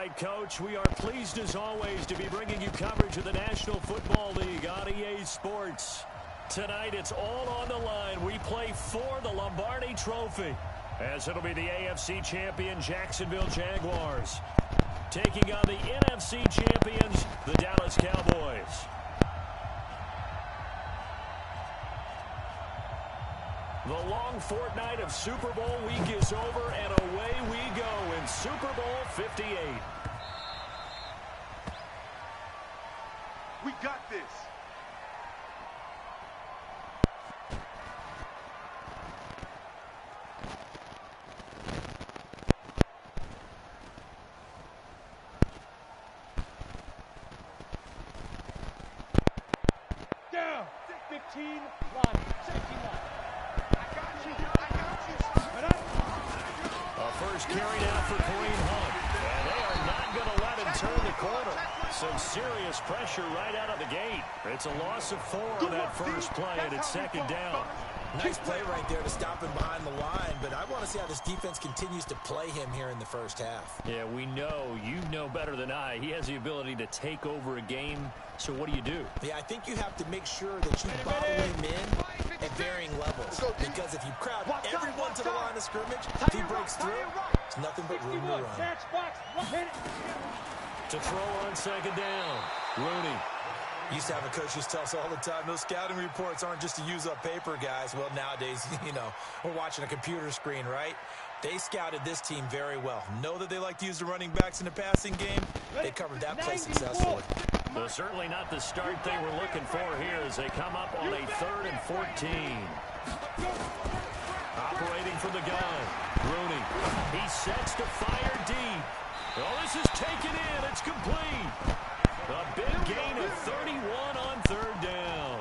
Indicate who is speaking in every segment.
Speaker 1: right, Coach. We are pleased, as always, to be bringing you coverage of the National Football League on EA Sports. Tonight, it's all on the line. We play for the Lombardi Trophy, as it'll be the AFC champion Jacksonville Jaguars taking on the NFC champions, the Dallas Cowboys. The long fortnight of Super Bowl week is over, and away we go in Super Bowl 58.
Speaker 2: We got this. Down. 15 line. Safety line.
Speaker 1: First carried out for Kareem Hunt. And they are not going to let him turn the corner. Some serious pressure right out of the gate. It's a loss of 4 on that first play, and it's second down.
Speaker 3: Nice play right there to stop him behind the line, but I want to see how this defense continues to play him here in the first half.
Speaker 1: Yeah, we know. You know better than I. He has the ability to take over a game, so what do?
Speaker 3: Yeah, I think you have to make sure that you bottle him in at varying levels, because if you crowd everyone to the line of scrimmage, if he breaks through, it's nothing but room to run.
Speaker 1: To throw on second down, Rooney.
Speaker 3: Used to have a coach used to tell us all the time, those scouting reports aren't just to use up paper, guys. Well, nowadays, you know, we're watching a computer screen, right? They scouted this team very well. Know that they like to use the running backs in the passing game. They covered that play successfully.
Speaker 1: Well, certainly not the start they were looking for here as they come up on a 3rd and 14. Operating from the gun, Rooney. He sets to fire deep. Oh, this is taken in. It's complete. A big gain of 31 on 3rd down.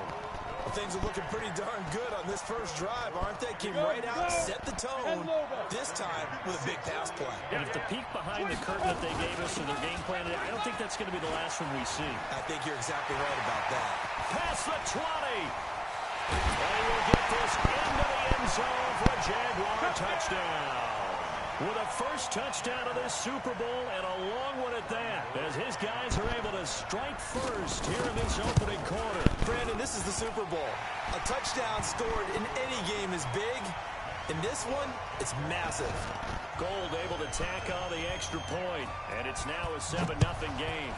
Speaker 3: Well, things are looking pretty darn good on this first drive, aren't they? Came right out, set the tone, this time with a big pass play.
Speaker 1: And if the peek behind the curtain that they gave us in their game plan, I don't think that's going to be the last one we see.
Speaker 3: I think you're exactly right about that.
Speaker 1: Past the 20. And we'll get this into the end zone for a Jaguar touchdown. With a first touchdown of this Super Bowl, and a long one at that, as his guys are able to strike first here in this opening quarter.
Speaker 3: Brandon, this is the Super Bowl. A touchdown scored in any game is big. In this one, it's massive.
Speaker 1: Gold able to tack on the extra point, and it's now a 7-0 game.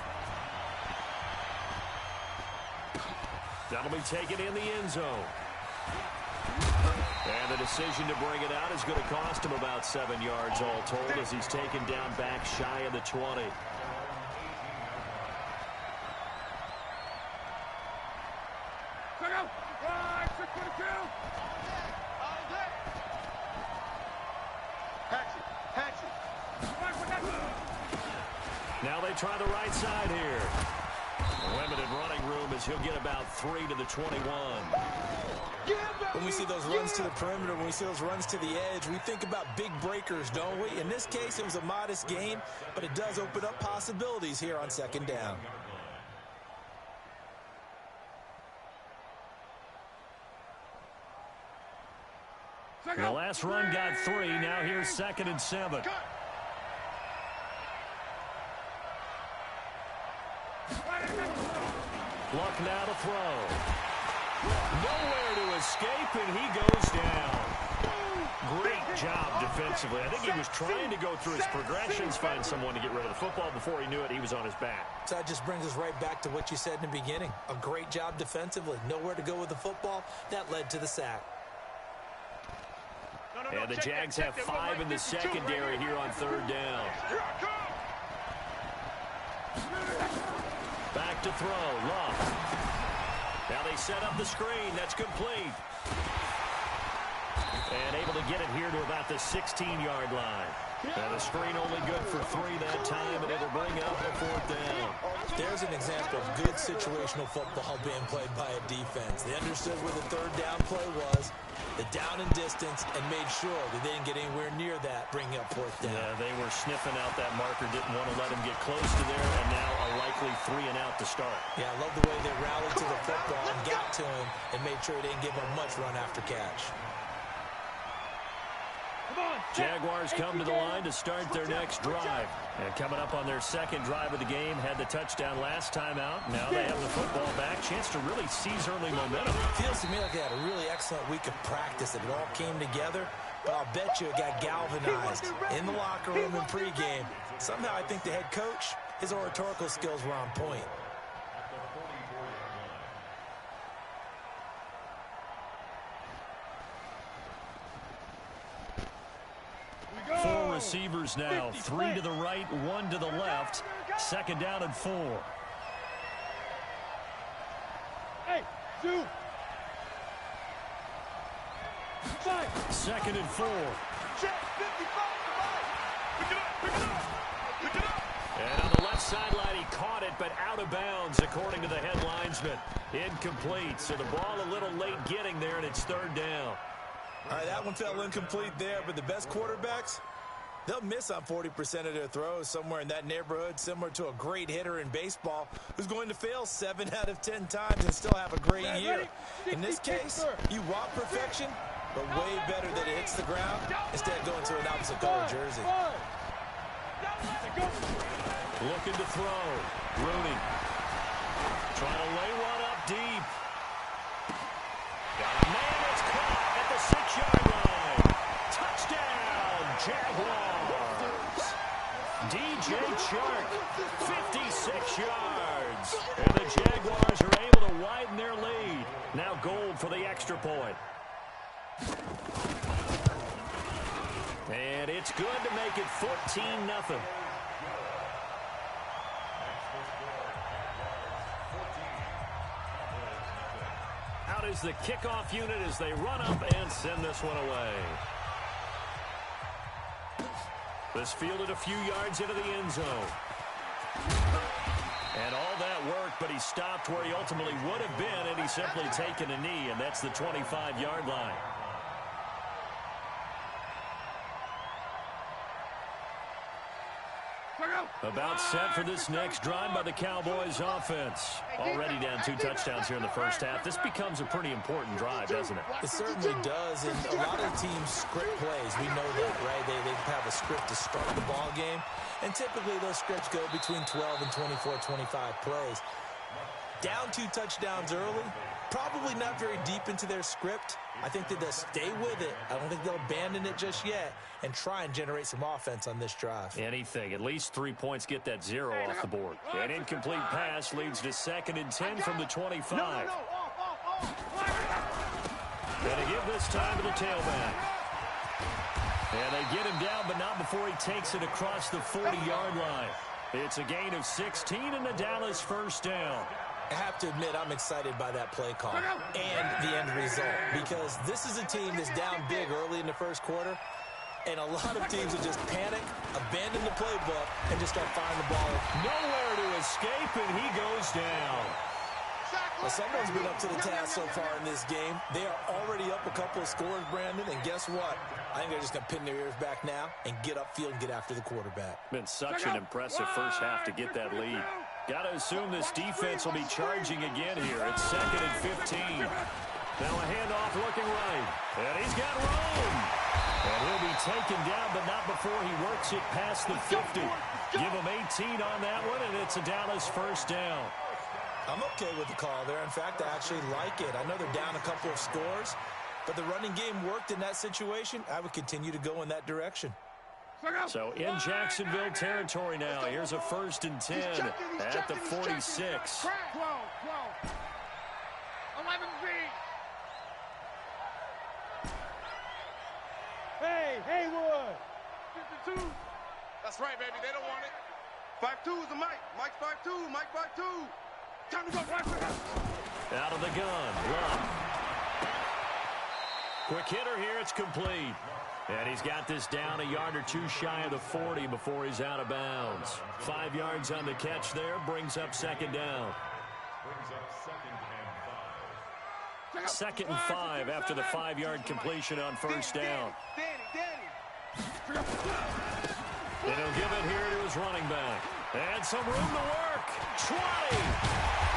Speaker 1: That'll be taken in the end zone. And the decision to bring it out is going to cost him about 7 yards all told, as he's taken down back shy of the 20. Now they try the right side here. Limited running room as he'll get about 3 to the 21.
Speaker 3: When we see those runs to the perimeter, when we see those runs to the edge, we think about big breakers, don't we? In this case, it was a modest gain, but it does open up possibilities here on second down.
Speaker 1: The last run got 3. Now here's 2nd and 7. Luck now to throw. Nowhere to escape, and he goes down. Great job defensively. I think he was trying to go through his progressions, find someone to get rid of the football. Before he knew it, he was on his back.
Speaker 3: So that just brings us right back to what you said in the beginning. A great job defensively. Nowhere to go with the football. That led to the sack.
Speaker 1: And the Jags have 5 in the secondary here on 3rd down. Back to throw. Luck. Now they set up the screen. That's complete. And able to get it here to about the 16-yard line. And the screen only good for 3 that time, and it'll bring up a 4th down.
Speaker 3: There's an example of good situational football being played by a defense. They understood where the 3rd down play was, the down and distance, and made sure that they didn't get anywhere near that, bringing up 4th down.
Speaker 1: Yeah, they were sniffing out that marker, didn't want to let him get close to there, and now a likely 3 and out to start.
Speaker 3: Yeah, I love the way they rallied to the football and got to him and made sure he didn't give him much run after catch.
Speaker 1: Jaguars come to the line to start their next drive. And coming up on their second drive of the game, had the touchdown last time out. Now they have the football back. Chance to really seize early momentum.
Speaker 3: Feels to me like they had a really excellent week of practice. It all came together. But I'll bet you it got galvanized in the locker room in pregame. Somehow I think the head coach, his oratorical skills were on point.
Speaker 1: Four receivers now. 3 to the right, 1 to the left. Second down and 4.
Speaker 2: Hey, 2. 5.
Speaker 1: Second and 4.
Speaker 2: Check, 55. Pick it up, pick it up. Pick it up.
Speaker 1: And on the left sideline, he caught it, but out of bounds, according to the head linesman. Incomplete, so the ball a little late getting there, and it's third down.
Speaker 3: All right, that one fell incomplete there, but the best quarterbacks, they'll miss on 40% of their throws, somewhere in that neighborhood, similar to a great hitter in baseball who's going to fail 7 out of 10 times and still have a great year. In this case, you want perfection, but way better that it hits the ground instead of going to an opposite color jersey.
Speaker 1: Looking to throw. Rooney. Trying to lay one up deep. Got a man that's caught at the 6-yard line. Touchdown, Jaguars. DJ Chark, 56 yards. And the Jaguars are able to widen their lead. Now Gold for the extra point. And it's good to make it 14-0. Out is the kickoff unit as they run up and send this one away. This fielded a few yards into the end zone. And all that worked, but he stopped where he ultimately would have been, and he's simply taken a knee, and that's the 25-yard line. About set for this next drive by the Cowboys offense. Already down 2 touchdowns here in the first half. This becomes a pretty important drive, doesn't it?
Speaker 3: It certainly does, and a lot of teams script plays. We know that, right? They have a script to start the ball game, and typically those scripts go between 12 and 24, 25 plays. Down 2 touchdowns early, probably not very deep into their script. I think that they'll stay with it. I don't think they'll abandon it just yet and try and generate some offense on this drive.
Speaker 1: Anything. At least 3 points get that 0 off the board. An incomplete pass leads to 2nd and 10 from the 25. And they give this time to the tailback. And they get him down, but not before he takes it across the 40-yard line. It's a gain of 16 and the Dallas first down.
Speaker 3: I have to admit, I'm excited by that play call and the end result, because this is a team that's down big early in the first quarter, and a lot of teams will just panic, abandon the playbook, and just start firing the ball.
Speaker 1: Nowhere to escape, and he goes down.
Speaker 3: Well, someone's been up to the task so far in this game. They are already up a couple of scores, Brandon, and guess what? I think they're just going to pin their ears back now and get upfield and get after the quarterback.
Speaker 1: Been such an impressive first half to get that lead. Got to assume this defense will be charging again here. It's 2nd and 15. Now a handoff looking right. And he's got room. And he'll be taken down, but not before he works it past the 50. Give him 18 on that one, and it's a Dallas first down.
Speaker 3: I'm okay with the call there. In fact, I actually like it. I know they're down a couple of scores, but the running game worked in that situation. I would continue to go in that direction.
Speaker 1: So in Jacksonville territory now. Here's a 1st and 10 at the 46.
Speaker 2: 12. 11B. Hey, Haywood. 52. That's right, baby. They don't want it. 5-2 is the Mike. Mike's 5-2. Mike 5-2. Time to go.
Speaker 1: Out of the gun. Love. Quick hitter here. It's complete. And he's got this down a yard or 2 shy of the 40 before he's out of bounds. 5 yards on the catch there. Brings up 2nd down. 2nd and 5 after the 5-yard completion on 1st down. And he'll give it here to his running back. And some room to work. 20.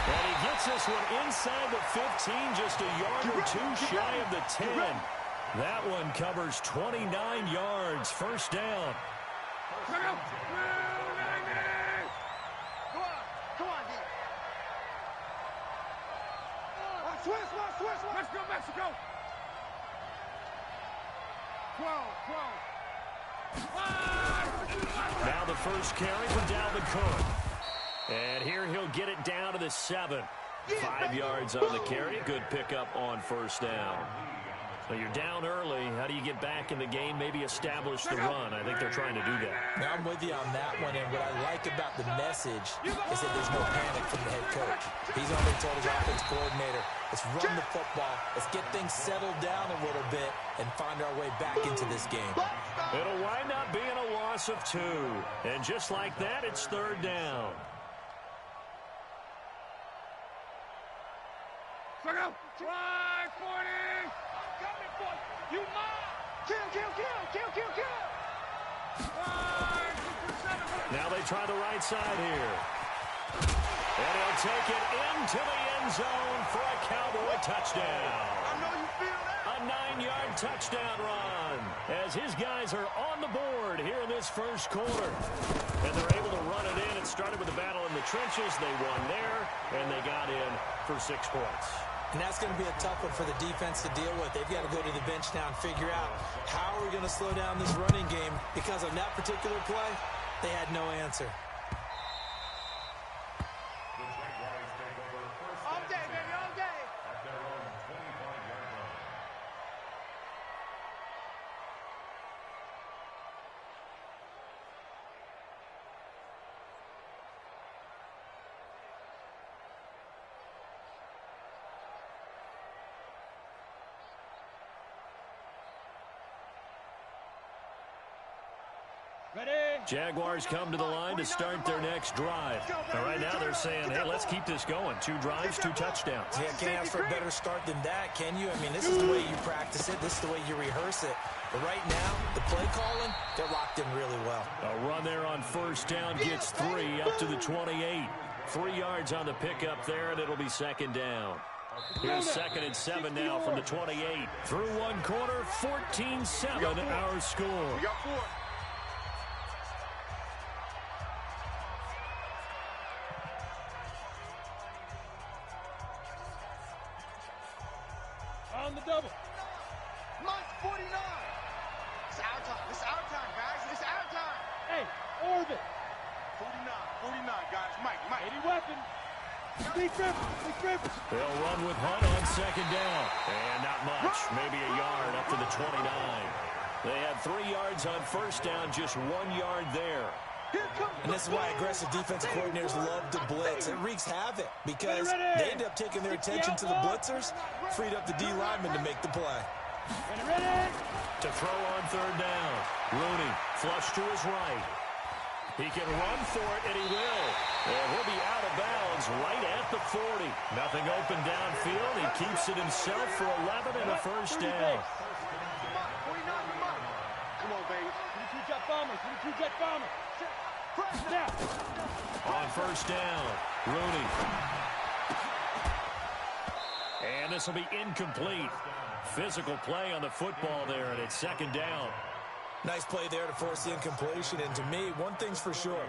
Speaker 1: And he gets this one inside the 15, just a yard or 2 shy of the 10. That one covers 29 yards. First down.
Speaker 2: Come on, D. Switch. Let's go, Mexico. 12.
Speaker 1: Now the first carry for Dalvin Cook. And here he'll get it down to the 7. 5 yards on the carry. Good pickup on first down. So you're down early. How do you get back in the game? Maybe establish the run. I think they're trying to do that.
Speaker 3: Now I'm with you on that one, and what I like about the message is that there's no panic from the head coach. He's already told his offensive coordinator, let's run the football, let's get things settled down a little bit, and find our way back into this game.
Speaker 1: It'll wind up being a loss of 2. And just like that, it's third down.
Speaker 2: Try 40. You must kill.
Speaker 1: Now they try the right side here. And he'll take it into the end zone for a Cowboy touchdown.
Speaker 2: I know you feel that.
Speaker 1: A 9-yard touchdown run as his guys are on the board here in this first quarter. And they're able to run it in. It started with a battle in the trenches. They won there, and they got in for 6 points.
Speaker 3: And that's going to be a tough one for the defense to deal with. They've got to go to the bench now and figure out how are we going to slow down this running game, because on that particular play, they had no answer.
Speaker 2: All day, baby, all day.
Speaker 1: Jaguars come to the line to start their next drive. And right now they're saying, hey, let's keep this going. 2 drives, 2 touchdowns.
Speaker 3: Yeah, can't ask for a better start than that, can you? I mean, this is the way you practice it. This is the way you rehearse it. But right now, the play calling, they're locked in really well.
Speaker 1: A run there on first down gets 3 up to the 28. 3 yards on the pickup there, and it'll be second down. Here's 2nd and 7 now from the 28. Through one quarter, 14-7 our score.
Speaker 2: We got 4.
Speaker 4: On the double.
Speaker 2: Mike 49. It's our time. It's our time, guys. It's our time.
Speaker 4: Hey, orbit.
Speaker 2: 49, guys. Mike.
Speaker 4: 80 weapon. Big Rivers.
Speaker 1: They'll run with Hunt on second down. And not much. Maybe a yard up to the 29. They had 3 yards on first down, just 1 yard there.
Speaker 3: And this is why aggressive defensive coordinators love to blitz. It wreaks havoc because they end up taking their attention to the blitzers, freed up the D lineman to make the play.
Speaker 4: Ready.
Speaker 1: To throw on third down. Rooney flush to his right. He can run for it, and he will. And he'll be out of bounds right at the 40. Nothing open downfield. He keeps it himself for 11 and a first down.
Speaker 2: Come on, baby.
Speaker 4: 22 jet bomber. Now.
Speaker 1: On first down, Rooney. And this will be incomplete. Physical play on the football there, and it's second down.
Speaker 3: Nice play there to force the incompletion. And to me, one thing's for sure.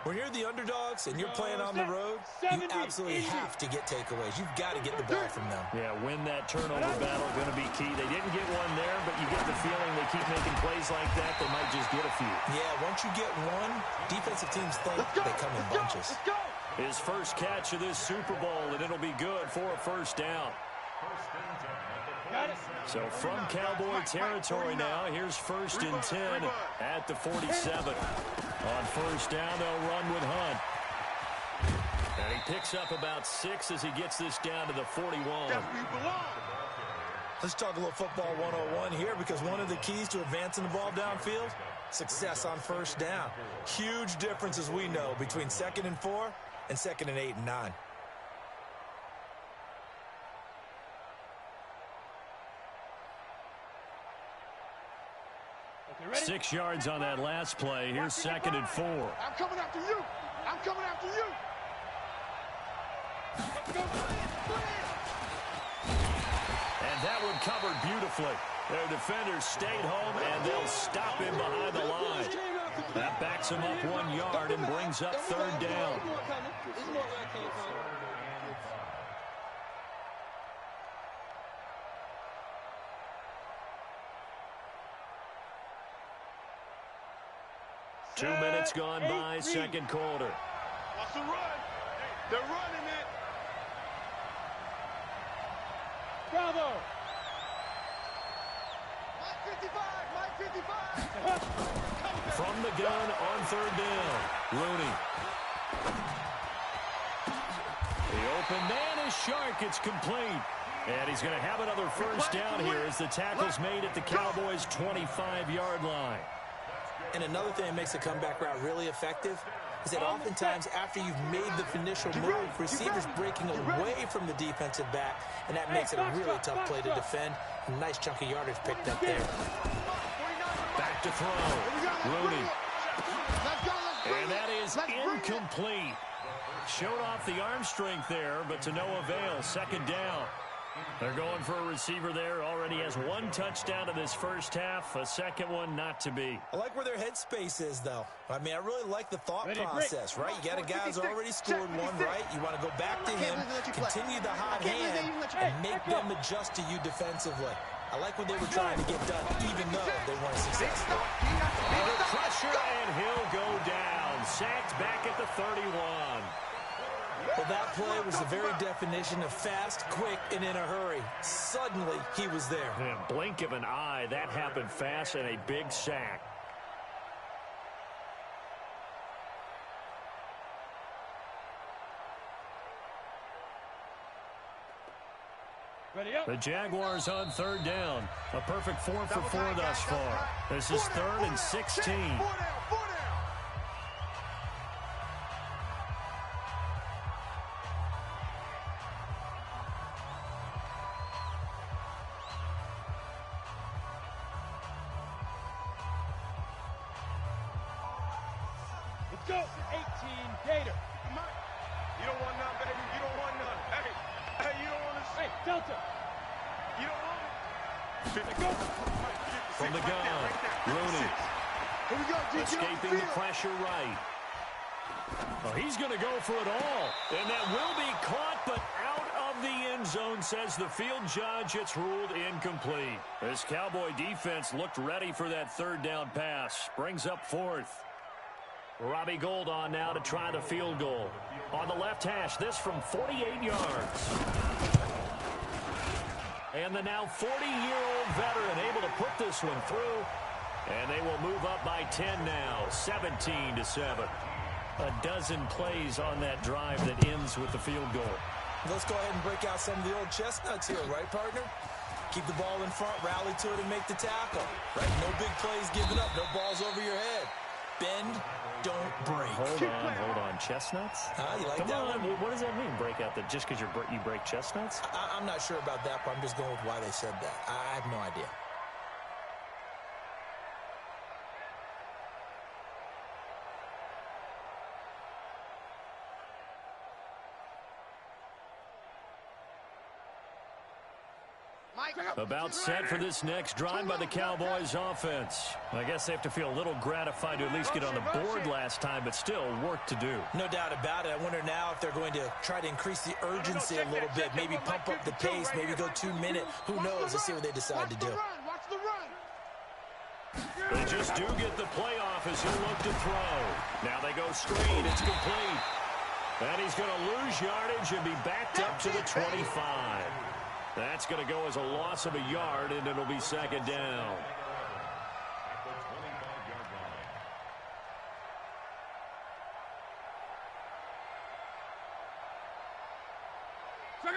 Speaker 3: When you're the underdogs and you're playing on the road, you absolutely have to get takeaways. You've got to get the ball from them.
Speaker 1: Yeah, win that turnover battle, going to be key. They didn't get one there, but you get the feeling they keep making plays like that, they might just get a few.
Speaker 3: Yeah, once you get one, defensive teams think they come in bunches.
Speaker 1: His first catch of this Super Bowl, and it'll be good for a first down. So from Cowboy territory now, here's 1st and 10 at the 47. On first down, they'll run with Hunt. And he picks up about 6 as he gets this down to the 41.
Speaker 3: Let's talk a little football 101 here, because one of the keys to advancing the ball downfield, success on first down. Huge difference, as we know, between 2nd and 4 and 2nd and 8 and 9.
Speaker 1: 6 yards on that last play. Here's 2nd and 4.
Speaker 2: I'm coming after you.
Speaker 1: And that one covered beautifully. Their defenders stayed home, and they'll stop him behind the line. That backs him up 1 yard and brings up third down. Two minutes gone by, second quarter.
Speaker 2: What's the run? They're running it.
Speaker 4: Bravo.
Speaker 2: Mike 55.
Speaker 1: From the gun on third down, Rooney. The open man is Shark. It's complete. And he's going to have another first down here as the tackle's made at the Cowboys' 25-yard line.
Speaker 3: And another thing that makes the comeback route really effective is that oftentimes after you've made the initial move, receivers breaking away from the defensive back, and that makes it a really tough play to defend. A nice chunk of yardage picked up there.
Speaker 1: Back to throw. Rooney. And that is incomplete. Showed off the arm strength there, but to no avail. Second down. They're going for a receiver there. Already has one touchdown in this first half. A second one not to be.
Speaker 3: I like where their headspace is, though. I mean, I really like the thought process, right? You got a guy who's already scored one, right? You want to go back to him, continue the hot hand, and make them adjust to you defensively. I like what they were trying to get done, even though they weren't successful.
Speaker 1: Under pressure, and he'll go down. Sacked back at the 31.
Speaker 3: Well, that play was the very definition of fast, quick, and in a hurry. Suddenly, he was there.
Speaker 1: And blink of an eye, that happened fast, and a big sack. The Jaguars on third down. A perfect 4 for 4 thus far. This is 3rd and 16.
Speaker 4: Let's go. 18, Gator.
Speaker 2: You don't want none, baby. You don't want none. Hey, you don't want to say.
Speaker 4: Hey, Delta.
Speaker 2: You don't want it.
Speaker 4: Go.
Speaker 1: From the gun, Rooney.
Speaker 2: Here we go,
Speaker 1: Escaping the pressure right. Well, he's going to go for it all. And that will be caught, but out of the end zone, says the field judge. It's ruled incomplete. This Cowboy defense looked ready for that third down pass. Brings up 4th. Robbie Gould on now to try the field goal. On the left hash, this from 48 yards. And the now 40-year-old veteran able to put this one through. And they will move up by 10 now, 17-7. A dozen plays on that drive that ends with the field goal.
Speaker 3: Let's go ahead and break out some of the old chestnuts here, right, partner? Keep the ball in front, rally to it, and make the tackle. Right? No big plays given up, no balls over your head. Bend, don't break.
Speaker 1: Hold on. Chestnuts?
Speaker 3: You like
Speaker 1: Come
Speaker 3: that
Speaker 1: on.
Speaker 3: one?
Speaker 1: What does that mean, break out? That just because you break chestnuts?
Speaker 3: I'm not sure about that, but I'm just going with why they said that. I have no idea.
Speaker 1: About set for this next drive by the Cowboys offense. I guess they have to feel a little gratified to at least get on the board last time, but still work to do.
Speaker 3: No doubt about it. I wonder now if they're going to try to increase the urgency a little bit, maybe pump up the pace, maybe go 2 minute. Who knows? Let's see what they decide to do.
Speaker 1: They just do get the playoff as he'll look to throw. Now they go screen. It's complete. And he's going to lose yardage and be backed up to the 25. That's going to go as a loss of a yard, and it'll be second down.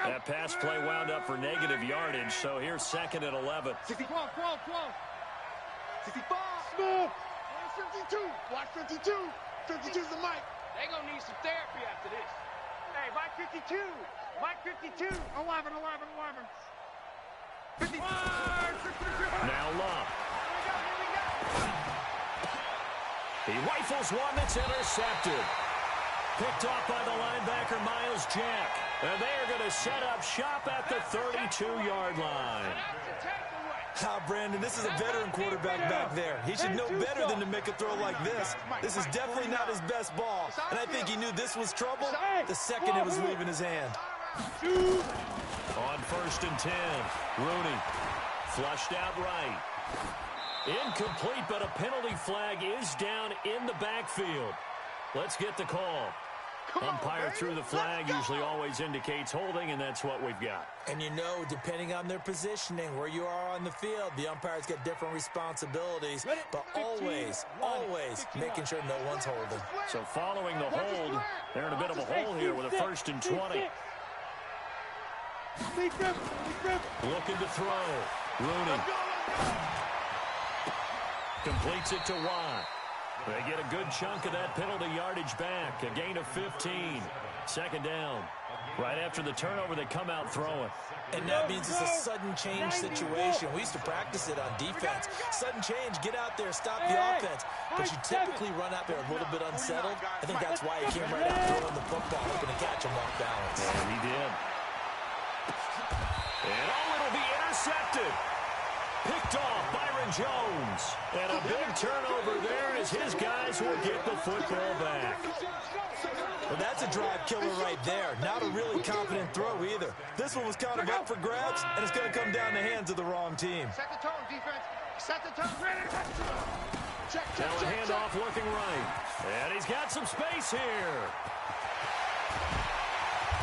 Speaker 1: That pass play wound up for negative yardage, so here's 2nd and 11.
Speaker 2: 60, 12. 65. Smooth. 52. Watch 52. 52's the mic.
Speaker 5: They're going to need some therapy after this.
Speaker 2: Hey, Mike 52. Mike 52. 11. 55.
Speaker 1: Now Love. He rifles one that's intercepted. Picked off by the linebacker, Miles Jack. And they're going to set up shop at the 32-yard line.
Speaker 5: That's a takeaway.
Speaker 3: Brandon, this is a veteran quarterback back there. He should know better than to make a throw like this. This is definitely not his best ball, and I think he knew this was trouble the second it was leaving his hand.
Speaker 1: On 1st and 10, Rooney flushed out right. Incomplete, but a penalty flag is down in the backfield. Let's get the call. Umpire threw the flag, usually always indicates holding, and that's what we've got.
Speaker 3: And you know, depending on their positioning, where you are on the field, the umpires get different responsibilities, but always making sure no one's holding.
Speaker 1: So following the hold, they're in a bit of a hole here with a 1st and 20. Looking to throw. Rooney completes it to Watt. They get a good chunk of that penalty yardage back. A gain of 15. 2nd down. Right after the turnover, they come out throwing.
Speaker 3: And that means it's a sudden change situation. We used to practice it on defense. Sudden change, get out there, stop the offense. But you typically run out there a little bit unsettled. I think that's why he came right out throwing the football, hoping to catch him off balance.
Speaker 1: And he did. And it'll be intercepted. Picked off Byron Jones. And a big turnover there as his guys will get the football back.
Speaker 3: Well, that's a drive killer right there. Not a really confident throw either. This one was kind of up for grabs, and it's going to come down the hands of the wrong team.
Speaker 2: Set the tone, defense. Set the tone. Check.
Speaker 1: Now a handoff looking right. And he's got some space here.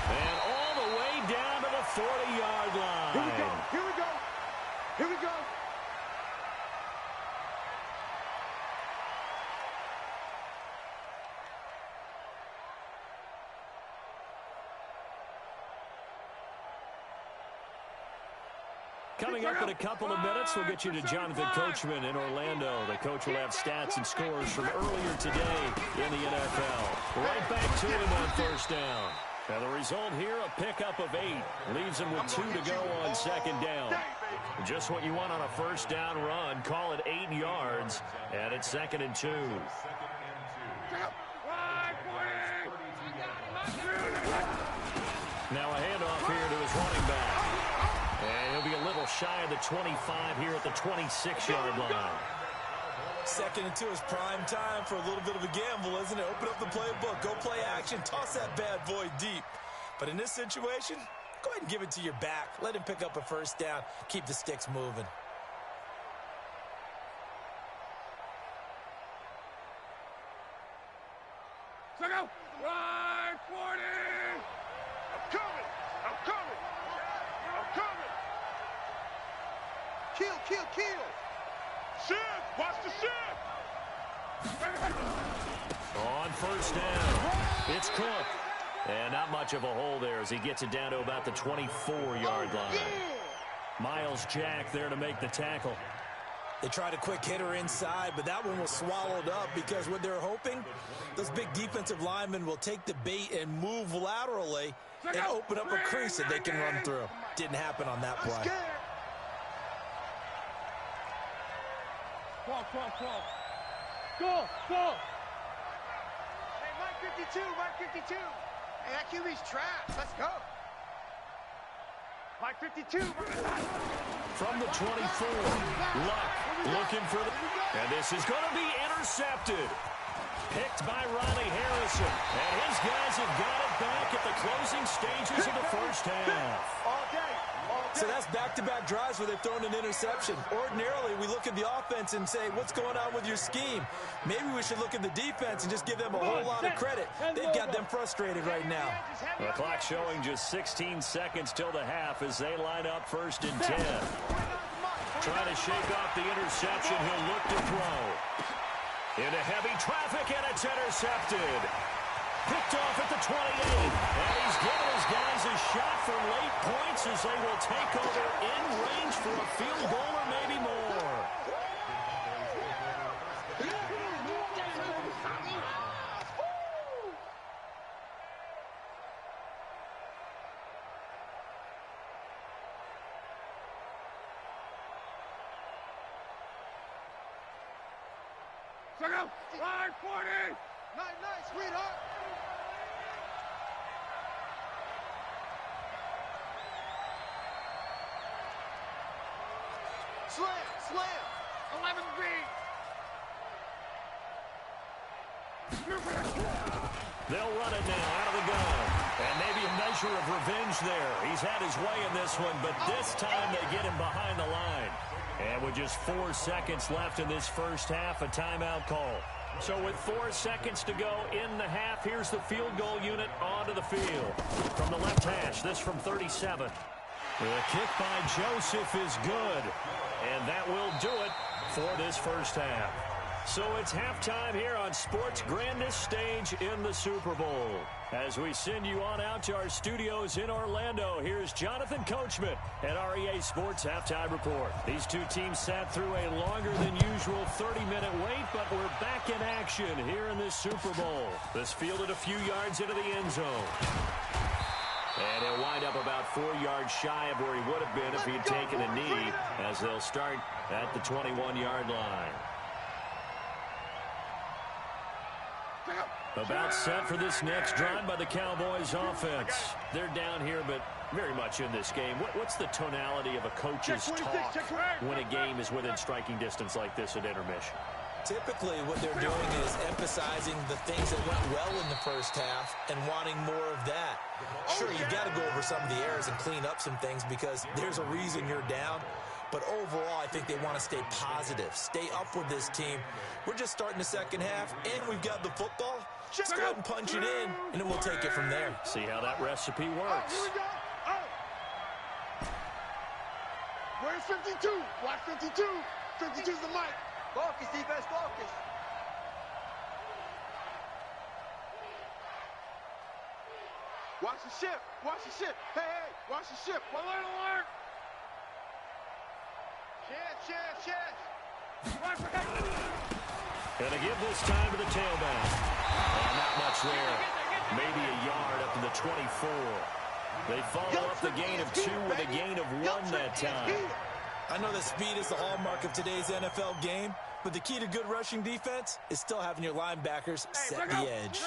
Speaker 1: And all the way down to the 40-yard line.
Speaker 2: Here we go.
Speaker 1: Coming up in a couple of minutes, we'll get you to Jonathan Coachman in Orlando. The coach will have stats and scores from earlier today in the NFL. Right back to him on 1st down. Now the result here, a pickup of 8. Leaves him with 2 to go on 2nd down. Just what you want on a 1st down run. Call it 8 yards, and it's 2nd and 2. Now a handoff here to his running back. And he'll be a little shy of the 25 here at the 26-yard line.
Speaker 3: 2nd and 2 is prime time for a little bit of a gamble, isn't it? Open up the playbook, go play action, toss that bad boy deep. But in this situation, go ahead and give it to your back. Let him pick up a 1st down, keep the sticks moving.
Speaker 2: Check out. Right, 40. I'm coming. Kill. Shift. Watch the shift.
Speaker 1: On 1st down, it's Cook. And not much of a hole there as he gets it down to about the 24-yard line. Miles Jack there to make the tackle.
Speaker 3: They tried a quick hitter inside, but that one was swallowed up because what they're hoping, those big defensive linemen will take the bait and move laterally and open up a crease that they can run through. Didn't happen on that play.
Speaker 4: Go!
Speaker 2: Hey, Mike 52. Hey, that QB's trash. Let's go. Mike 52.
Speaker 1: From the 24, Luck looking for the... And this is going to be intercepted. Picked by Ronnie Harrison. And his guys have got it back at the closing stages of the 1st half.
Speaker 2: All day.
Speaker 3: So that's back-to-back drives where they've thrown an interception. Ordinarily, we look at the offense and say, what's going on with your scheme? Maybe we should look at the defense and just give them a whole lot of credit. They've got them frustrated right now.
Speaker 1: The clock showing just 16 seconds till the half as they line up 1st and 10. Trying to shake off the interception. He'll look to throw. Into heavy traffic, and it's intercepted. Picked off at the 28. And he's giving his guys a shot for late points as they will take over in range for a field goal or maybe more.
Speaker 2: Check out. Line 40. Nice, sweetheart. Slam. 11B.
Speaker 1: They'll run it now out of the gun. And maybe a measure of revenge there. He's had his way in this one, but this time they get him behind the line. And with just 4 seconds left in this first half, a timeout call. So with 4 seconds to go in the half, here's the field goal unit onto the field. From the left hash, this from 37. The kick by Joseph is good. And that will do it for this first half. So it's halftime here on sports' grandest stage in the Super Bowl. As we send you on out to our studios in Orlando, here's Jonathan Coachman at REA Sports Halftime Report. These two teams sat through a longer than usual 30-minute wait, but we're back in action here in this Super Bowl. This fielded a few yards into the end zone. And he'll wind up about 4 yards shy of where he would have been if he'd taken a knee, as they'll start at the 21-yard line. About set for this next drive by the Cowboys offense. They're down here, but very much in this game. What's the tonality of a coach's talk when a game is within striking distance like this at intermission?
Speaker 3: Typically, what they're doing is emphasizing the things that went well in the first half and wanting more of that. Sure, you've got to go over some of the errors and clean up some things because there's a reason you're down. But overall, I think they want to stay positive, stay up with this team. We're just starting the second half, and we've got the football. Just go ahead and punch it in, and then we'll take it from there.
Speaker 1: See how that recipe works.
Speaker 2: Here we go. Where's 52? Watch 52. 52's the mic.
Speaker 5: Focus, defense, focus.
Speaker 2: Watch the ship. Watch the ship. Hey, watch the ship. Alert. Chance.
Speaker 1: Gonna give this time to the tailback. And not much there. Maybe a yard up to the 24. They follow up the gain of 2 with a gain of 1 that time.
Speaker 3: I know that speed is the hallmark of today's NFL game, but the key to good rushing defense is still having your linebackers set the edge.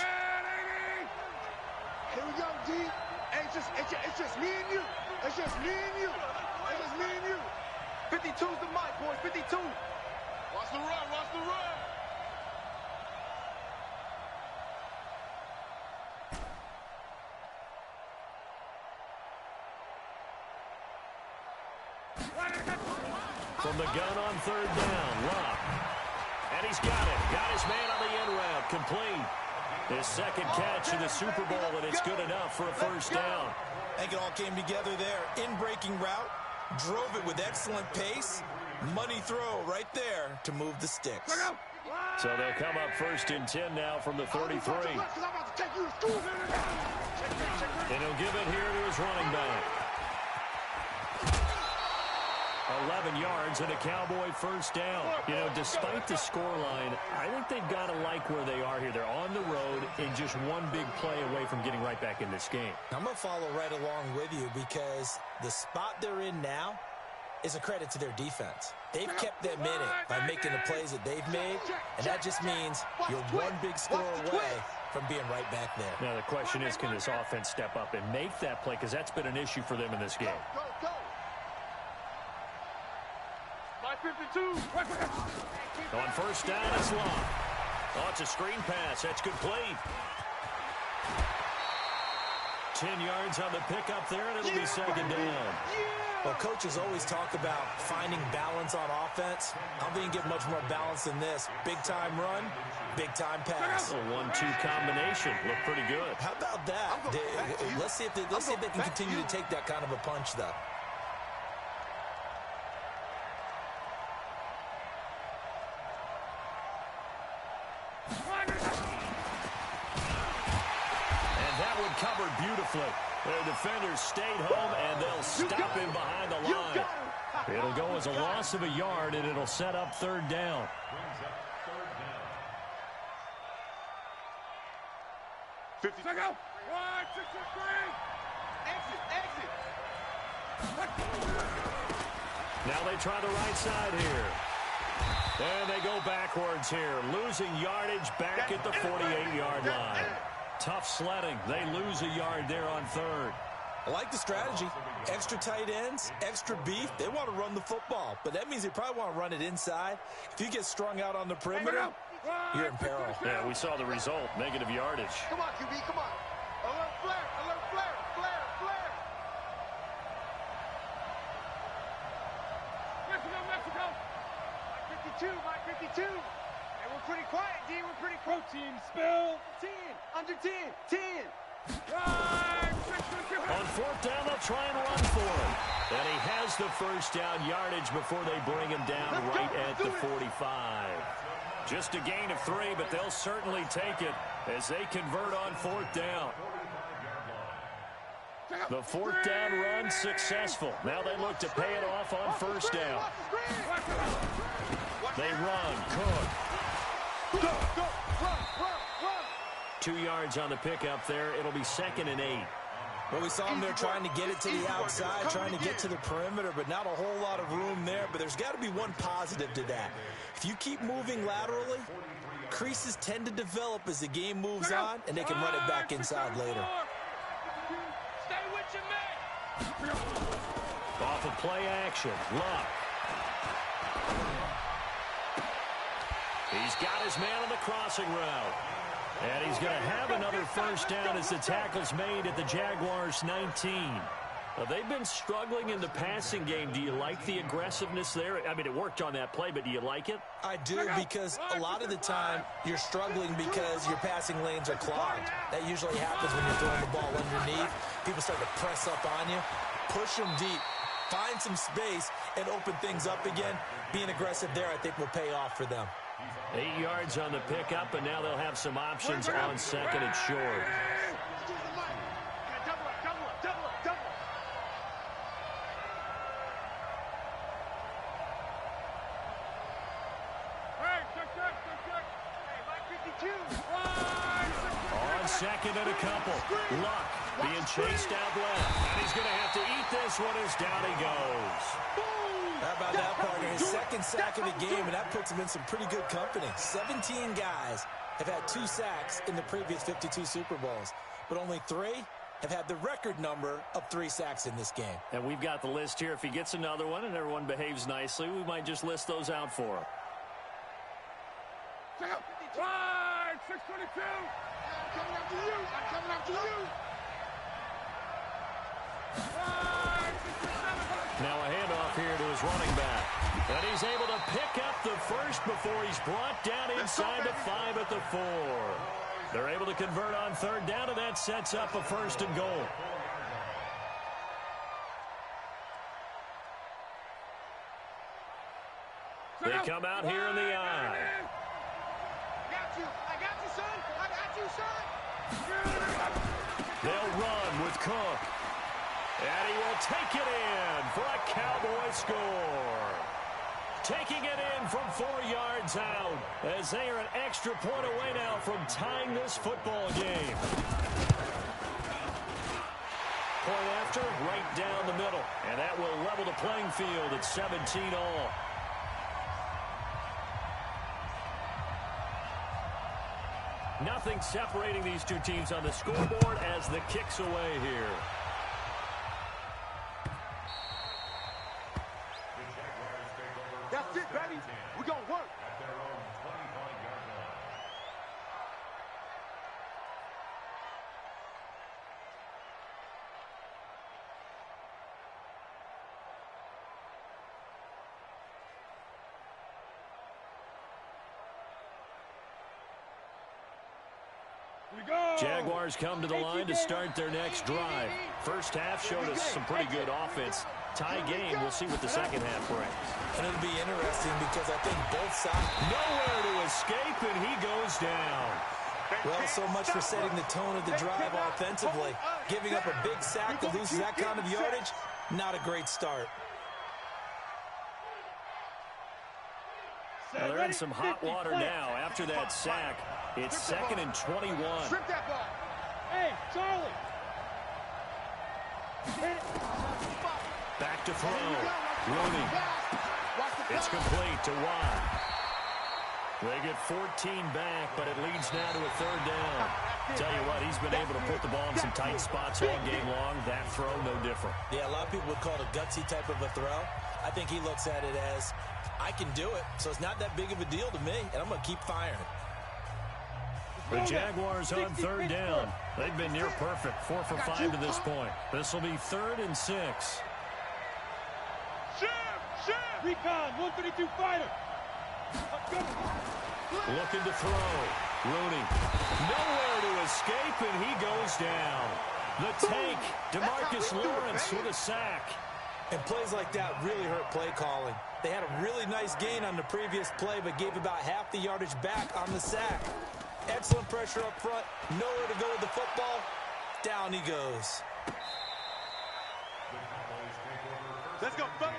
Speaker 2: Here we go, D. Hey, it's just me and you. It's just me and you.
Speaker 5: 52's the mic, boys. 52.
Speaker 2: Watch the run.
Speaker 1: From the gun on third down, Locke. And he's got it. Got his man on the end route. Complete. His second catch in the Super Bowl, and it's good enough for a first down.
Speaker 3: I think it all came together there. In-breaking route. Drove it with excellent pace. Money throw right there to move the sticks.
Speaker 1: So they'll come up first and 10 now from the 33. And he'll give it here to his running back. 11 yards and a Cowboy first down. You know, despite the scoreline, I think they've got to like where they are here. They're on the road and just one big play away from getting right back in this game.
Speaker 3: I'm going to follow right along with you because the spot they're in now is a credit to their defense. They've kept them in it by making the plays that they've made, and that just means you're one big score away from being right back there.
Speaker 1: Now the question is, can this offense step up and make that play? Because that's been an issue for them in this game.
Speaker 2: Go. My 52.
Speaker 1: On first down, it's Locke. Oh, it's a screen pass. That's complete. 10 yards on the pickup there, and it'll be second down.
Speaker 3: Well, coaches always talk about finding balance on offense. I don't think you get much more balance than this. Big-time run, big-time pass.
Speaker 1: A 1-2 combination. Look pretty good.
Speaker 3: How about that? Let's see if they can continue to take that kind of a punch, though.
Speaker 1: And that one covered beautifully. Their defenders stayed home, and they'll stop him behind the line. It'll go as a loss of a yard, and it'll set up third down.
Speaker 2: Exit.
Speaker 1: Now they try the right side here. And they go backwards here, losing yardage back at the 48-yard line. Tough sledding. They lose a yard there on third.
Speaker 3: I like the strategy. Extra tight ends, extra beef. They want to run the football, but that means they probably want to run it inside. If you get strung out on the perimeter, you're in peril.
Speaker 1: Yeah, we saw the result, negative yardage.
Speaker 5: Come on, QB, come on. Alert flare, alert flare, flare, flare.
Speaker 4: Mexico.
Speaker 5: Mike 52. Hey, we're pretty quiet, D. We're pretty quiet.
Speaker 4: Team spill.
Speaker 5: 10, under 10, 10.
Speaker 1: On fourth down, they'll try and run for it. And he has the first down yardage before they bring him down right at the 45. Just a gain of 3, but they'll certainly take it as they convert on fourth down. The fourth down run successful. Now they look to pay it off on first down. They run. Cook.
Speaker 5: Go, run.
Speaker 1: 2 yards on the pickup there. It'll be 2nd and 8.
Speaker 3: Well, we saw him there trying to get it to the outside, trying to get to the perimeter, but not a whole lot of room there. But there's got to be one positive to that. If you keep moving laterally, creases tend to develop as the game moves on, and they can run it back inside later.
Speaker 4: Stay with your man.
Speaker 1: Off of play action. Luck. He's got his man on the crossing route. And he's going to have another first down as the tackle's made at the Jaguars' 19. They've been struggling in the passing game. Do you like the aggressiveness there? I mean, it worked on that play, but do you like it?
Speaker 3: I do, because a lot of the time you're struggling because your passing lanes are clogged. That usually happens when you're throwing the ball underneath. People start to press up on you. Push them deep. Find some space and open things up again. Being aggressive there, I think, will pay off for them.
Speaker 1: 8 yards on the pickup, and now they'll have some options on 2nd and short.
Speaker 5: Double.
Speaker 4: Hey, check.
Speaker 5: Hey, Mike 52.
Speaker 1: On 2nd and a couple. Luck being chased out left. And he's going to have to eat this one as down he goes.
Speaker 3: How about that, partner? His 2nd sack of the game, and that puts him in some pretty good company. 17 guys have had 2 sacks in the previous 52 Super Bowls, but only 3 have had the record number of 3 sacks in this game.
Speaker 1: And we've got the list here. If he gets another one and everyone behaves nicely, we might just list those out for him.
Speaker 4: Right, 622.
Speaker 5: I'm coming after you.
Speaker 1: Now a handoff here to his running back. And he's able to pick up the first before he's brought down inside the 5 at the 4. They're able to convert on 3rd down, and that sets up a 1st and goal. They come out here in the eye.
Speaker 5: I got you, son.
Speaker 1: They'll run with Cook. And he will take it in for a Cowboy score. Taking it in from 4 yards out as they are an extra point away now from tying this football game. Point after, right down the middle. And that will level the playing field at 17 all. Nothing separating these two teams on the scoreboard as the kick's away here.
Speaker 5: That's it, baby. We're going to work.
Speaker 1: Jaguars come to the line to start their next drive. First half showed us some pretty good offense. Tie game, we'll see what the second half brings.
Speaker 3: And it'll be interesting because I think both sides...
Speaker 1: Nowhere to escape, and he goes down.
Speaker 3: Well, so much for setting the tone of the drive offensively. Giving up a big sack that loses that kind of yardage, not a great start.
Speaker 1: Well, they're in some hot water now after that sack. It's 2nd and 21.
Speaker 5: Strip that ball.
Speaker 4: Hey, Charlie.
Speaker 1: Back to throw. Rooney. It's complete to Watt. They get 14 back, but it leads now to a third down. Tell you what, he's been able to put the ball in some tight spots all game long. That throw, no different.
Speaker 3: Yeah, a lot of people would call it a gutsy type of a throw. I think he looks at it as, I can do it, so it's not that big of a deal to me, and I'm going to keep firing.
Speaker 1: The Jaguars on third down. They've been near perfect, 4 for 5 to this point. This will be 3rd and 6.
Speaker 4: Recon, 132 fighter.
Speaker 1: Looking to throw. Rooney. Nowhere to escape, and he goes down. The tank, DeMarcus Lawrence with a sack.
Speaker 3: And plays like that really hurt play calling. They had a really nice gain on the previous play, but gave about half the yardage back on the sack. Excellent pressure up front. Nowhere to go with the football. Down he goes.
Speaker 2: Let's go, fellas.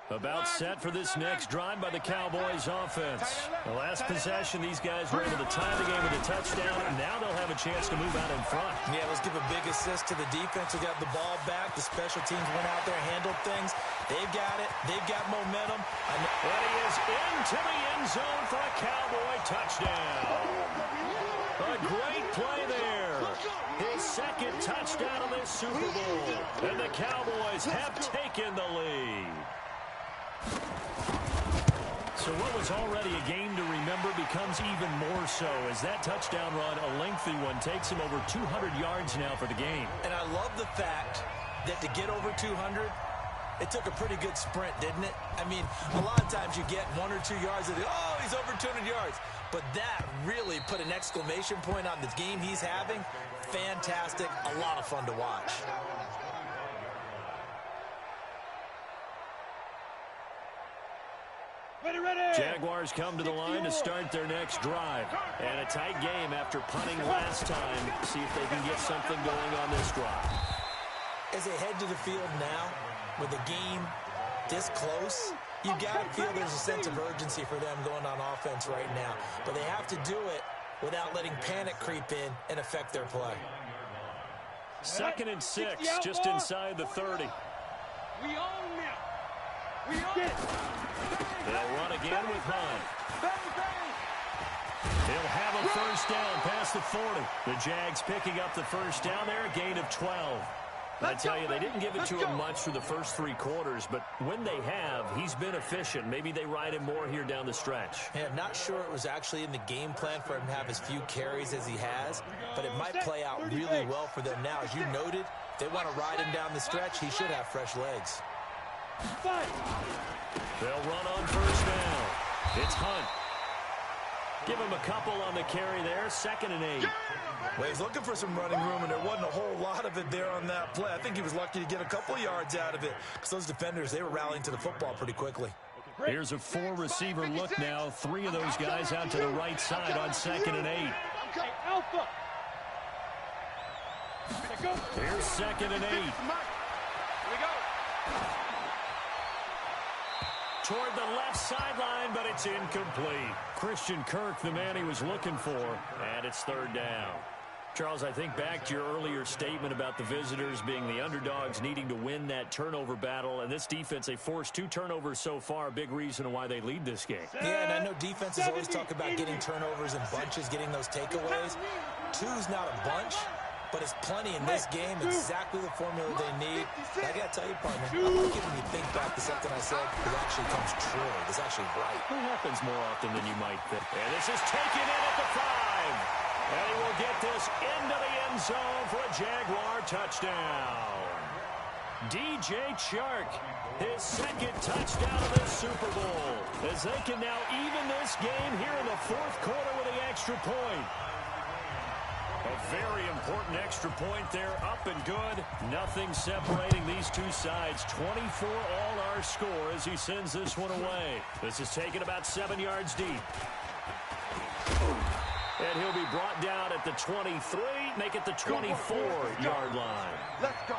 Speaker 1: About set for this next drive by the Cowboys offense. The last possession, these guys were able to tie the game with a touchdown, and now they'll have a chance to move out in front.
Speaker 3: Yeah, let's give a big assist to the defense who got the ball back. The special teams went out there, handled things. They've got it. They've got momentum. And
Speaker 1: he is into the end zone for a Cowboy touchdown. A great play there. His second touchdown of this Super Bowl. And the Cowboys have taken the lead. So what was already a game to remember becomes even more so as that touchdown run, a lengthy one, takes him over 200 yards now for the game.
Speaker 3: And I love the fact that to get over 200, it took a pretty good sprint, didn't it? I mean, a lot of times you get 1 or 2 yards and oh, he's over 200 yards. But that really put an exclamation point on the game he's having. Fantastic. A lot of fun to watch.
Speaker 1: Jaguars come to the line to start their next drive. And a tight game after punting last time. See if they can get something going on this drive.
Speaker 3: As they head to the field now, with the game this close, you got to feel there's a sense of urgency for them going on offense right now. But they have to do it without letting panic creep in and affect their play.
Speaker 1: 2nd and 6, just inside the 30.
Speaker 4: We own now. We own it.
Speaker 1: They'll run again with Hunt. He'll have a first down past the 40. The Jags picking up the first down there, a gain of 12. I tell you, they didn't give it to him much for the first 3 quarters, but when they have, he's been efficient. Maybe they ride him more here down the stretch.
Speaker 3: Yeah, I'm not sure it was actually in the game plan for him to have as few carries as he has, but it might play out really well for them now. As you noted, if they want to ride him down the stretch, he should have fresh legs.
Speaker 1: They'll run on first down. It's Hunt. Give him a couple on the carry there, 2nd and 8.
Speaker 3: Well, he's looking for some running room, and there wasn't a whole lot of it there on that play. I think he was lucky to get a couple of yards out of it because those defenders, they were rallying to the football pretty quickly.
Speaker 1: Here's a 4-receiver look now. 3 of those guys out to the right side on 2nd and 8.
Speaker 4: Alpha.
Speaker 1: Here's 2nd and 8.
Speaker 2: Here we go.
Speaker 1: Toward the left sideline, but it's incomplete. Christian Kirk, the man he was looking for, and it's 3rd down. Charles, I think back to your earlier statement about the visitors being the underdogs needing to win that turnover battle, and this defense, they forced 2 turnovers so far, a big reason why they lead this game.
Speaker 3: Yeah, and I know defenses always talk about getting turnovers in bunches, getting those takeaways. 2's not a bunch, but it's plenty in this game, exactly the formula they need. And I got to tell you, partner, I like it when you think back to something I said that actually comes true. It's actually right.
Speaker 1: It happens more often than you might think. And this is taken in at the 5. And he will get this into the end zone for a Jaguar touchdown. DJ Chark, his 2nd touchdown of this Super Bowl, as they can now even this game here in the 4th quarter with the extra point. A very important extra point there, up and good. Nothing separating these 2 sides. 24 all our score as he sends this one away. This is taken about 7 yards deep. And he'll be brought down at the 23, make it the 24-yard line.
Speaker 2: Let's go.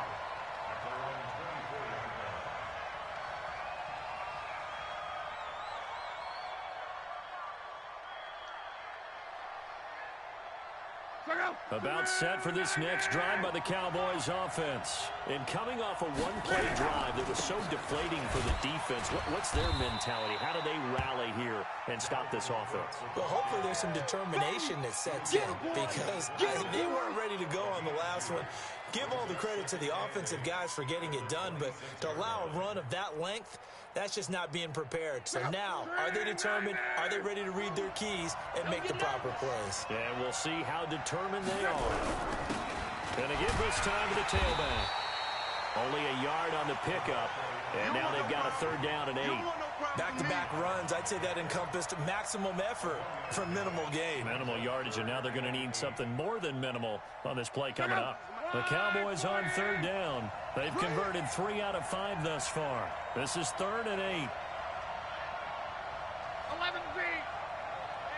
Speaker 1: About set for this next drive by the Cowboys offense. And coming off a one-play drive that was so deflating for the defense, what's their mentality? How do they rally here and stop this offense?
Speaker 3: Well, hopefully there's some determination that sets in because they weren't ready to go on the last one. Give all the credit to the offensive guys for getting it done, but to allow a run of that length, that's just not being prepared. So now, are they determined? Are they ready to read their keys and make the proper plays?
Speaker 1: And we'll see how determined they are. Going to give this time to the tailback. Only a yard on the pickup, and now they've got a 3rd down and 8.
Speaker 3: Back-to-back runs, I'd say that encompassed maximum effort for minimal gain.
Speaker 1: Minimal yardage, and now they're going to need something more than minimal on this play coming up. The Cowboys on 3rd down. They've converted 3 out of 5 thus far. This is 3rd and 8.
Speaker 5: 11 V.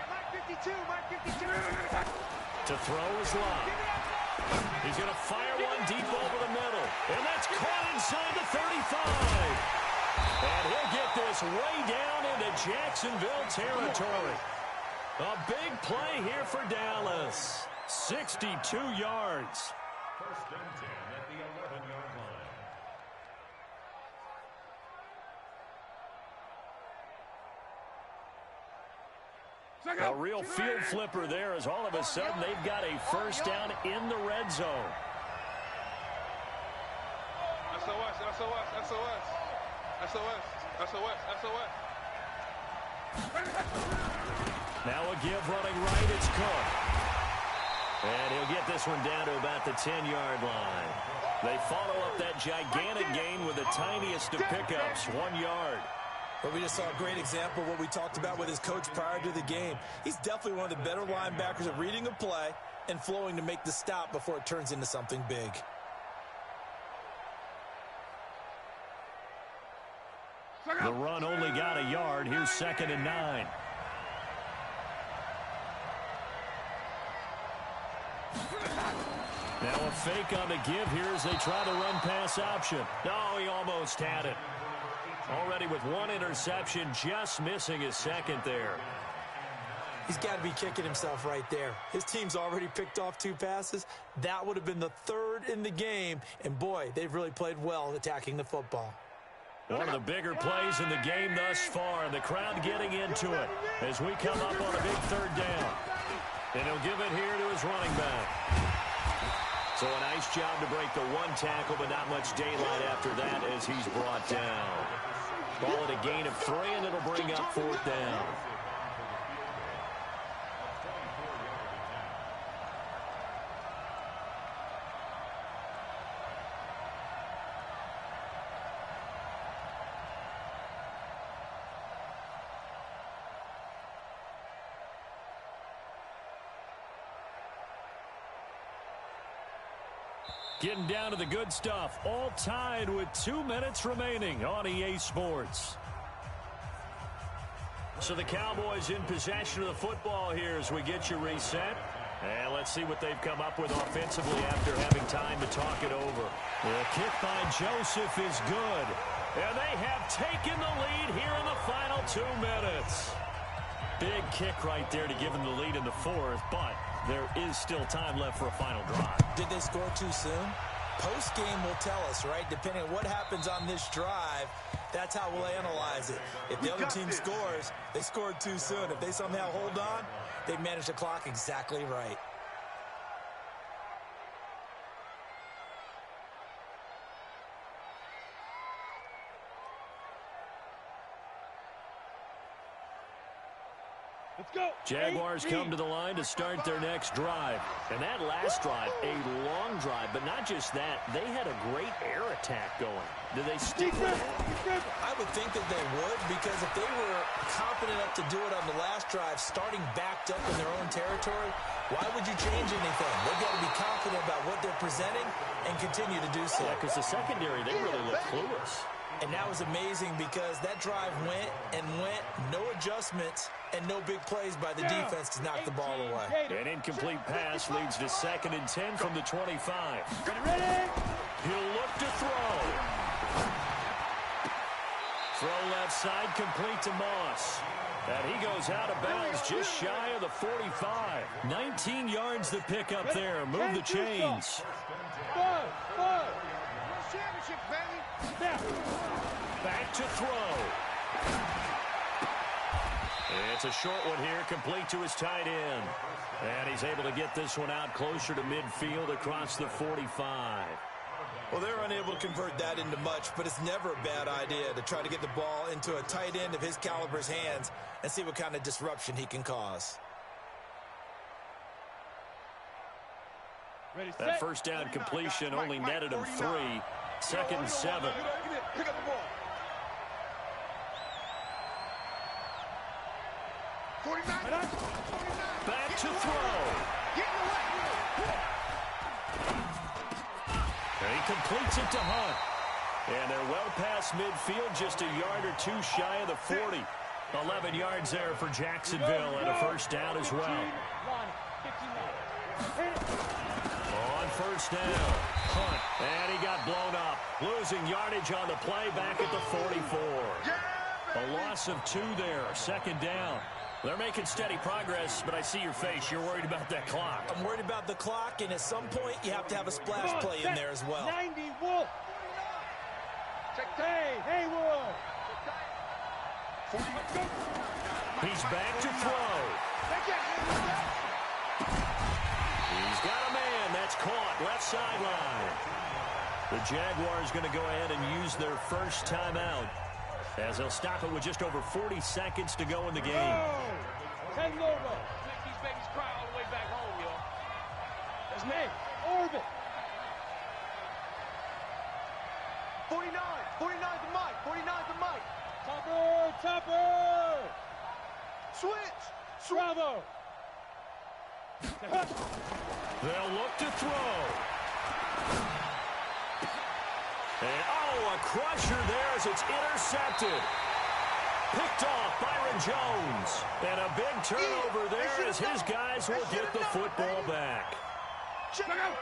Speaker 5: Mike 52, Mike 52.
Speaker 1: To throw is Locke. He's going to fire one deep over the middle. And that's caught inside the 35. And he'll get this way down into Jacksonville territory. A big play here for Dallas. 62 yards.
Speaker 6: First and 10 at the 11-yard line.
Speaker 1: A real field flipper there as all of a sudden they've got a 1st down in the red zone.
Speaker 2: SOS, SOS, SOS. SOS, SOS, SOS.
Speaker 1: Now a give running right, it's Cook. And he'll get this one down to about the 10-yard line. They follow up that gigantic gain with the tiniest of pickups, 1 yard.
Speaker 3: But we just saw a great example of what we talked about with his coach prior to the game. He's definitely one of the better linebackers at reading a play and flowing to make the stop before it turns into something big.
Speaker 1: The run only got a yard. Here's 2nd and 9. Now a fake on the give here as they try the run-pass option. No, he almost had it. Already with 1 interception, just missing his 2nd there.
Speaker 3: He's got to be kicking himself right there. His team's already picked off 2 passes. That would have been the 3rd in the game. And, boy, they've really played well attacking the football.
Speaker 1: One of the bigger plays in the game thus far. The crowd getting into it as we come up on a big 3rd down. And he'll give it here to his running back. So a nice job to break the 1 tackle, but not much daylight after that as he's brought down. Call it a gain of 3, and it'll bring up 4th down. Getting down to the good stuff. All tied with 2 minutes remaining on EA Sports. So the Cowboys in possession of the football here as we get you reset. And let's see what they've come up with offensively after having time to talk it over. The kick by Joseph is good. And they have taken the lead here in the final 2 minutes. Big kick right there to give them the lead in the 4th, but there is still time left for a final drive.
Speaker 3: Did they score too soon? Post-game will tell us, right? Depending on what happens on this drive, that's how we'll analyze it. If the other team scores, they scored too soon. If they somehow hold on, they manage the clock exactly right.
Speaker 1: Jaguars come to the line to start their next drive. And that last drive, a long drive, but not just that. They had a great air attack going. Did they stick with it?
Speaker 3: I would think that they would, because if they were confident enough to do it on the last drive, starting backed up in their own territory, why would you change anything? They've got to be confident about what they're presenting and continue to do so.
Speaker 1: Yeah, because the secondary, they really look clueless.
Speaker 3: And that was amazing because that drive went and went, no adjustments, and no big plays by the defense to knock the ball away.
Speaker 1: An incomplete pass leads to 2nd and 10 from the 25.
Speaker 5: Ready?
Speaker 1: He'll look to throw. Throw left side, complete to Moss. And he goes out of bounds just shy of the 45. 19 yards the pick up there. Move the chains. Back to throw. It's a short one here, complete to his tight end. And he's able to get this one out closer to midfield across the 45.
Speaker 3: Well, they're unable to convert that into much, but it's never a bad idea to try to get the ball into a tight end of his caliber's hands and see what kind of disruption he can cause.
Speaker 1: That first down completion only netted him 3. 2nd and 7.
Speaker 2: Pick up the ball. 49.
Speaker 1: Back to throw. And he completes it to Hunt. And they're well past midfield, just a yard or two shy of the 40. 11 yards there for Jacksonville and a first down as well. On first down, Hunt, and he got blown up. Losing yardage on the play back at the 44. A loss of 2 there, 2nd down. They're making steady progress, but I see your face. You're worried about that clock.
Speaker 3: I'm worried about the clock, and at some point, you have to have a splash play in there as well.
Speaker 5: 90, Wolf. Hey, Wolf.
Speaker 1: He's back to throw. He's got a man. That's caught. Left sideline. The Jaguars going to go ahead and use their first timeout, as they'll stop it with just over 40 seconds to go in the game.
Speaker 4: Make these babies cry all the way back home, yo.
Speaker 5: That's me. Orbit.
Speaker 2: 49 to Mike. 49 to Mike.
Speaker 5: Topper.
Speaker 2: Switch.
Speaker 5: Bravo.
Speaker 1: They'll look to throw. And, a crusher there as it's intercepted. Picked off Byron Jones. And a big turnover there as his guys will get the football back.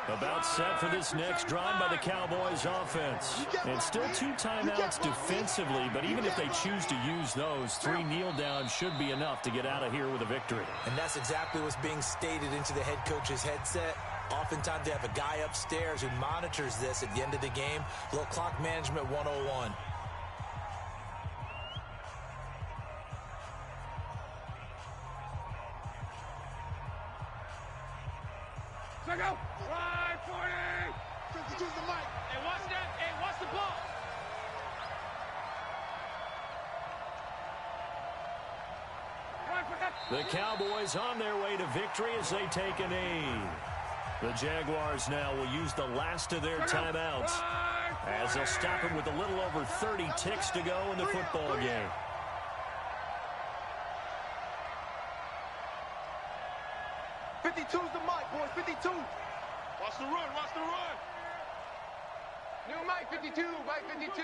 Speaker 1: About set for this next drive by the Cowboys offense. And still 2 timeouts defensively, but even if they choose to use those, 3 kneel downs should be enough to get out of here with a victory.
Speaker 3: And that's exactly what's being stated into the head coach's headset. Oftentimes they have a guy upstairs who monitors this at the end of the game. A little clock management 101.
Speaker 4: Check out. Right, 40.
Speaker 2: 52's the Mike.
Speaker 4: Hey, watch that. Hey, watch the ball.
Speaker 1: The Cowboys on their way to victory as they take a knee. The Jaguars now will use the last of their timeouts, as they'll stop it with a little over 30 ticks to go in the football game.
Speaker 2: 's the Mike, boys. 52.
Speaker 4: Watch the run. Watch the run.
Speaker 2: New Mike 52. Mike 52.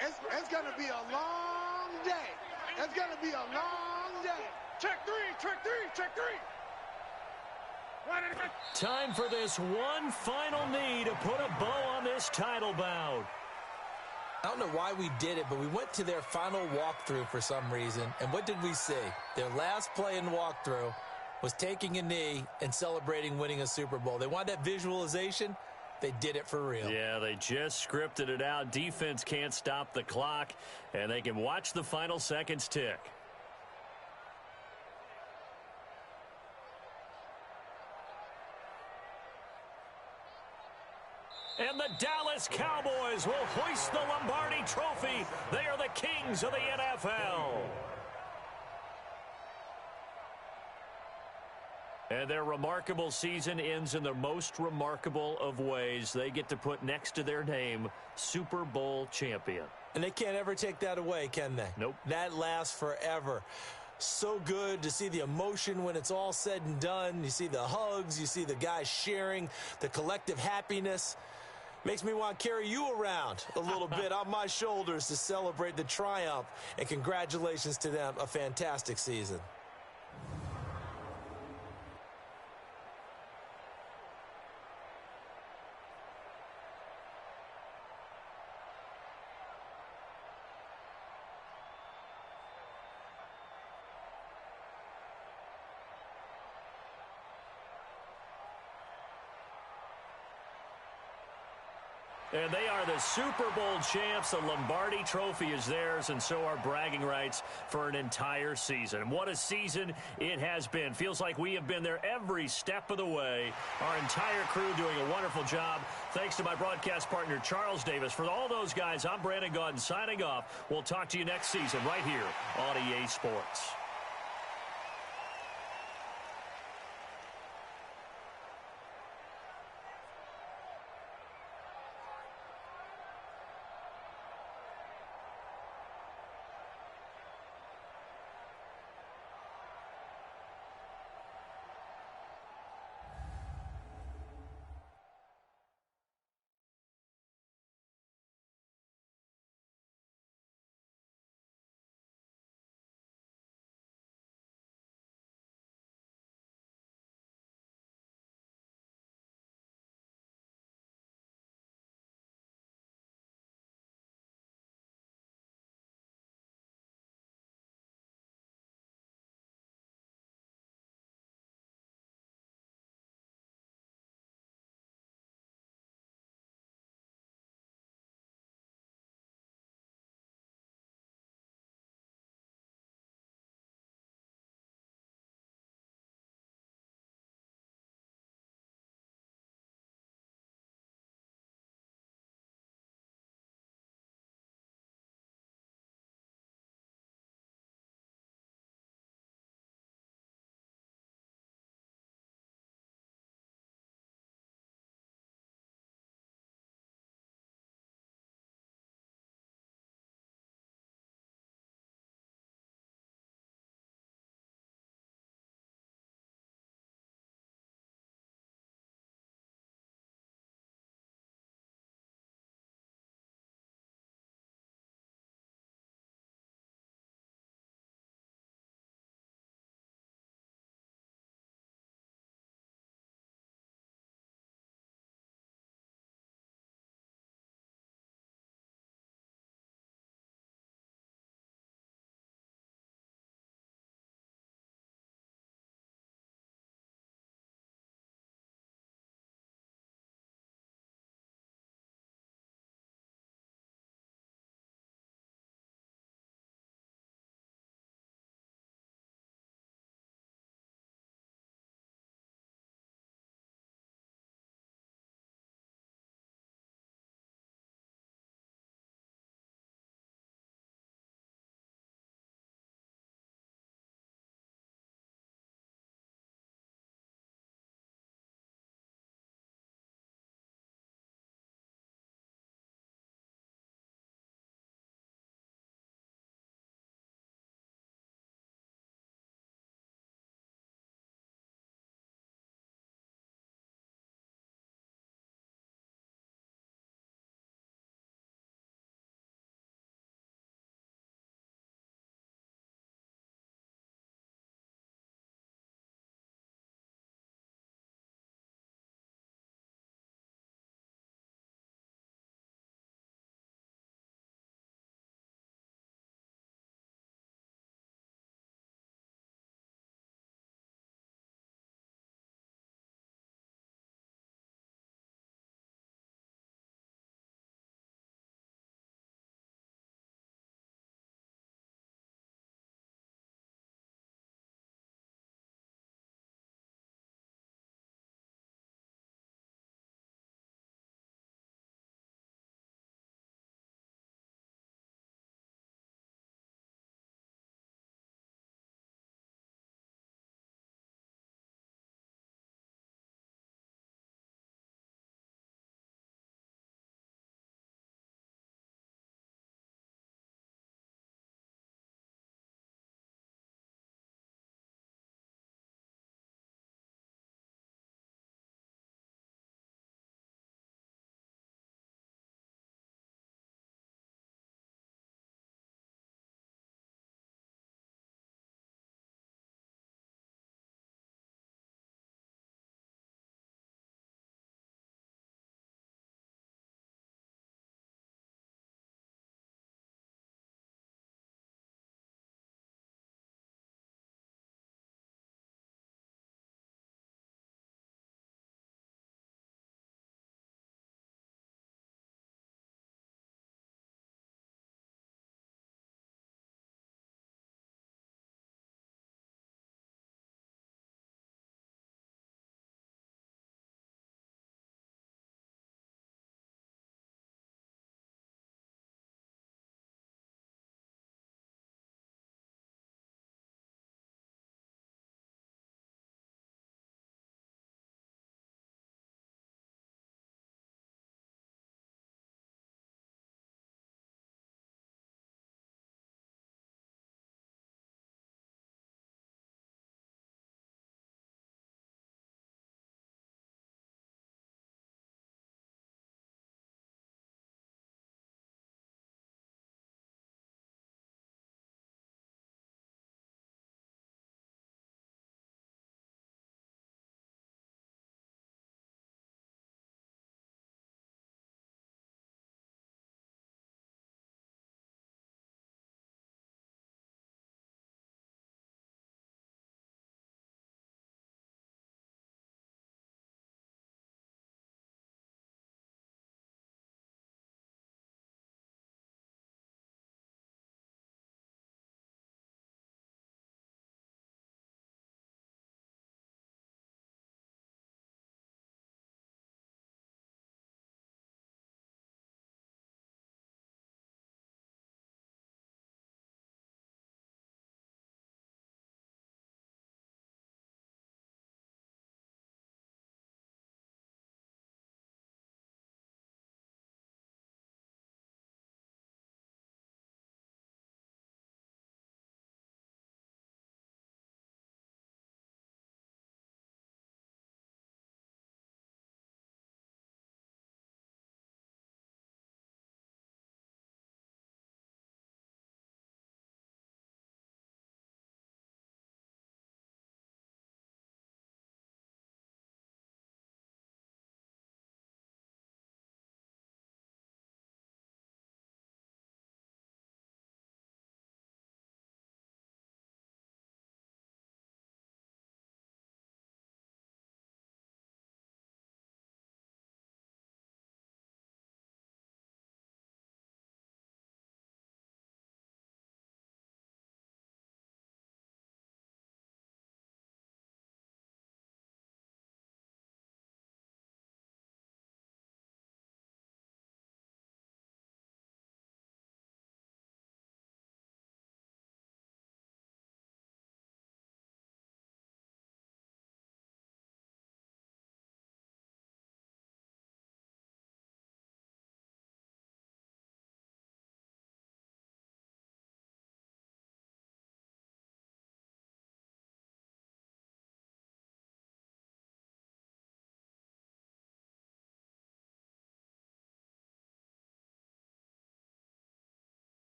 Speaker 2: It's going to be a long day. It's going to be a long day.
Speaker 4: Check 3. Check 3. Check 3.
Speaker 1: Time for this one final knee to put a bow on this title bout.
Speaker 3: I don't know why we did it, but we went to their final walkthrough for some reason. And what did we see? Their last play in walkthrough was taking a knee and celebrating winning a Super Bowl. They want that visualization. They did it for real.
Speaker 1: Yeah, they just scripted it out. Defense can't stop the clock, and they can watch the final seconds tick. And the Dallas Cowboys will hoist the Lombardi Trophy. They are the kings of the NFL. And their remarkable season ends in the most remarkable of ways. They get to put next to their name, Super Bowl champion.
Speaker 3: And they can't ever take that away, can they?
Speaker 1: Nope.
Speaker 3: That lasts forever. So good to see the emotion when it's all said and done. You see the hugs. You see the guys sharing, the collective happiness. Makes me want to carry you around a little bit on my shoulders to celebrate the triumph. And congratulations to them. A fantastic season.
Speaker 1: And they are the Super Bowl champs. The Lombardi Trophy is theirs, and so are bragging rights for an entire season. What a season it has been. Feels like we have been there every step of the way. Our entire crew doing a wonderful job. Thanks to my broadcast partner, Charles Davis. For all those guys, I'm Brandon Gaudin signing off. We'll talk to you next season right here on EA Sports.